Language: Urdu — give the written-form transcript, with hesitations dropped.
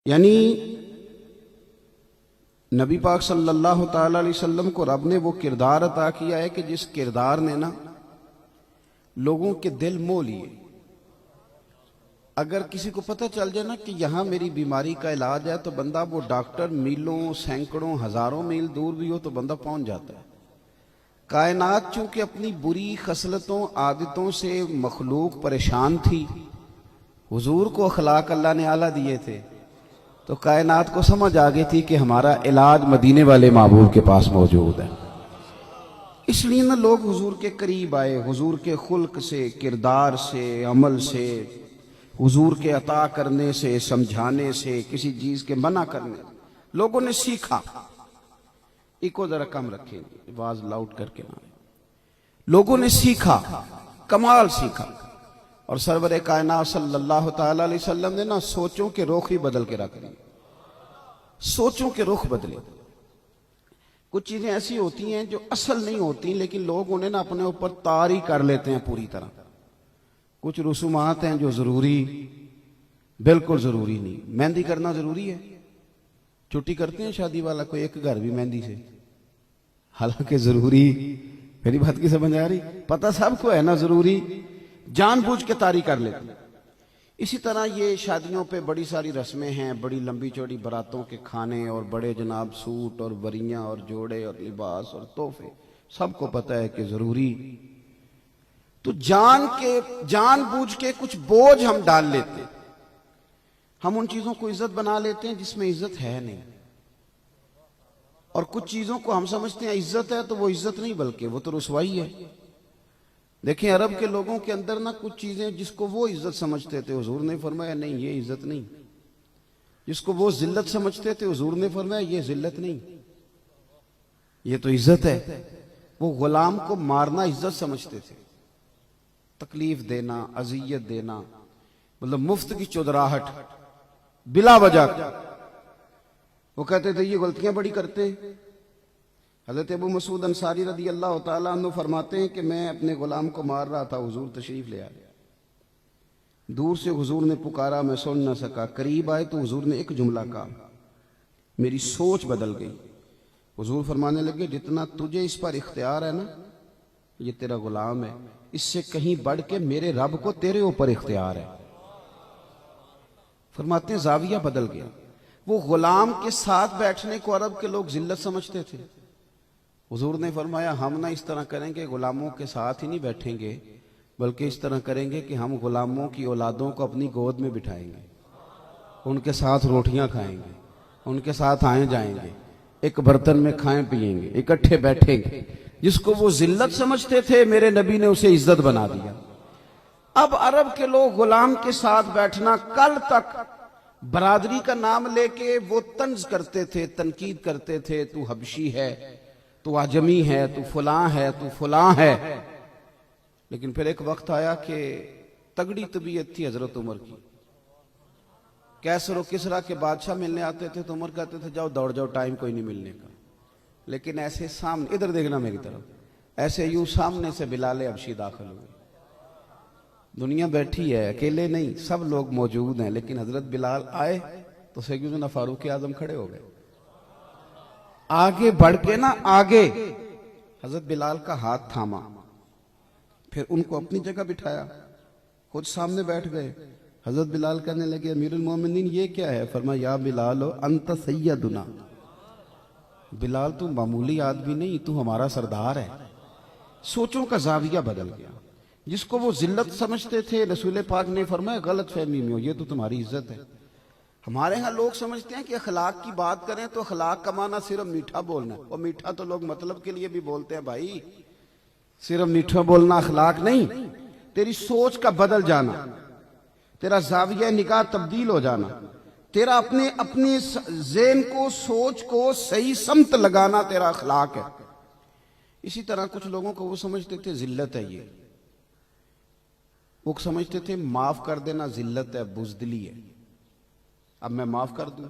یعنی نبی پاک صلی اللہ تعالی علیہ وسلم کو رب نے وہ کردار عطا کیا ہے کہ جس کردار نے نا لوگوں کے دل موہ لیے۔ اگر کسی کو پتہ چل جائے نا کہ یہاں میری بیماری کا علاج ہے تو بندہ وہ ڈاکٹر میلوں سینکڑوں ہزاروں میل دور بھی ہو تو بندہ پہنچ جاتا ہے۔ کائنات چونکہ اپنی بری خصلتوں عادتوں سے مخلوق پریشان تھی، حضور کو اخلاق اللہ نے اعلیٰ دیے تھے، تو کائنات کو سمجھ آ گئی تھی کہ ہمارا علاج مدینے والے محبوب کے پاس موجود ہے۔ اس لیے نا لوگ حضور کے قریب آئے، حضور کے خلق سے، کردار سے، عمل سے، حضور کے عطا کرنے سے، سمجھانے سے، کسی چیز کے منع کرنے لوگوں نے سیکھا۔ ایکو ذرا کم رکھیں گے، آواز لاؤڈ کر کے نہ، لوگوں نے سیکھا، کمال سیکھا، اور سرور کائنات صلی اللہ تعالی علیہ وسلم نے نا سوچوں کے رخ ہی بدل کے رکھ دی، سوچوں کے رخ بدلے۔ کچھ چیزیں ایسی ہوتی ہیں جو اصل نہیں ہوتی لیکن لوگ انہیں نا اپنے اوپر طاری کر لیتے ہیں پوری طرح۔ کچھ رسومات ہیں جو ضروری، بالکل ضروری نہیں۔ مہندی کرنا ضروری ہے، چھٹی کرتے ہیں شادی والا کوئی ایک گھر بھی مہندی سے، حالانکہ ضروری، میری بات کی سمجھ آ رہی؟ پتہ سب کو ہے نا ضروری، جان بوجھ کے طاری کر لیتے ہیں۔ اسی طرح یہ شادیوں پہ بڑی ساری رسمیں ہیں، بڑی لمبی چوڑی براتوں کے کھانے اور بڑے جناب سوٹ اور وریاں اور جوڑے اور لباس اور تحفے، سب کو پتہ ہے کہ ضروری۔ تو جان بوجھ کے کچھ بوجھ ہم ڈال لیتے ہیں، ہم ان چیزوں کو عزت بنا لیتے ہیں جس میں عزت ہے نہیں، اور کچھ چیزوں کو ہم سمجھتے ہیں عزت ہے تو وہ عزت نہیں بلکہ وہ تو رسوائی ہے۔ دیکھیں عرب کے لوگوں کے اندر نا کچھ چیزیں جس کو وہ عزت سمجھتے تھے، حضور نے فرمایا نہیں یہ عزت نہیں۔ جس کو وہ ذلت سمجھتے تھے، حضور نے فرمایا یہ ذلت نہیں، یہ تو عزت ہے۔ وہ غلام کو مارنا عزت سمجھتے تھے، تکلیف دینا، اذیت دینا، مطلب مفت کی چودراہٹ بلا وجہ۔ وہ کہتے تھے یہ غلطیاں بڑی کرتے ہیں۔ حضرت ابو مسعود انصاری رضی اللہ تعالیٰ عنہ فرماتے ہیں کہ میں اپنے غلام کو مار رہا تھا، حضور تشریف لے آئے، دور سے حضور نے پکارا، میں سن نہ سکا، قریب آئے تو حضور نے ایک جملہ کہا، میری سوچ بدل گئی۔ حضور فرمانے لگے جتنا تجھے اس پر اختیار ہے نا، یہ تیرا غلام ہے، اس سے کہیں بڑھ کے میرے رب کو تیرے اوپر اختیار ہے۔ فرماتے ہیں زاویہ بدل گیا۔ وہ غلام کے ساتھ بیٹھنے کو عرب کے لوگ ذلت سمجھتے تھے، حضور نے فرمایا ہم نہ اس طرح کریں گے، غلاموں کے ساتھ ہی نہیں بیٹھیں گے، بلکہ اس طرح کریں گے کہ ہم غلاموں کی اولادوں کو اپنی گود میں بٹھائیں گے، ان کے ساتھ روٹیاں کھائیں گے، ان کے ساتھ آئیں جائیں گے، ایک برتن میں کھائیں پیئیں گے، اکٹھے بیٹھیں گے۔ جس کو وہ ذلت سمجھتے تھے میرے نبی نے اسے عزت بنا دیا۔ اب عرب کے لوگ غلام کے ساتھ بیٹھنا، کل تک برادری کا نام لے کے وہ طنز کرتے تھے، تنقید کرتے تھے، تو حبشی ہے، تو عجمی ہے، تو فلاں ہے، تو فلاں ہے۔ لیکن پھر ایک وقت آیا کہ تگڑی طبیعت تھی حضرت عمر کی، کیسر و کسرا کے بادشاہ ملنے آتے تھے تو عمر کہتے تھے جاؤ دوڑ جاؤ، ٹائم کوئی نہیں ملنے کا۔ لیکن ایسے سامنے، ادھر دیکھنا میری طرف، ایسے یوں سامنے سے بلال حبشی داخل ہوئے۔ دنیا بیٹھی ہے، اکیلے نہیں، سب لوگ موجود ہیں، لیکن حضرت بلال آئے تو سیدنا فاروق اعظم کھڑے ہو گئے، آگے بڑھ کے نا، آگے حضرت بلال کا ہاتھ تھاما، پھر ان کو اپنی جگہ بٹھایا، خود سامنے بیٹھ گئے۔ حضرت بلال کہنے لگے امیر المومنین یہ کیا ہے؟ فرمایا یا بلال انت سیدنا، بلال تو معمولی آدمی نہیں، تو ہمارا سردار ہے۔ سوچوں کا زاویہ بدل گیا۔ جس کو وہ ذلت سمجھتے تھے، رسول پاک نے فرمایا غلط فہمی میں ہو، یہ تو تمہاری عزت ہے۔ ہمارے ہاں لوگ سمجھتے ہیں کہ اخلاق کی بات کریں تو اخلاق کا معنی صرف میٹھا بولنا ہے، اور میٹھا تو لوگ مطلب کے لیے بھی بولتے ہیں بھائی، صرف میٹھا بولنا اخلاق نہیں۔ تیری سوچ کا بدل جانا، تیرا زاویہ نگاہ تبدیل ہو جانا، تیرا اپنے ذہن کو، سوچ کو صحیح سمت لگانا تیرا اخلاق ہے۔ اسی طرح کچھ لوگوں کو وہ سمجھتے تھے ذلت ہے، یہ وہ سمجھتے تھے معاف کر دینا ذلت ہے، بزدلی ہے، اب میں معاف کر دوں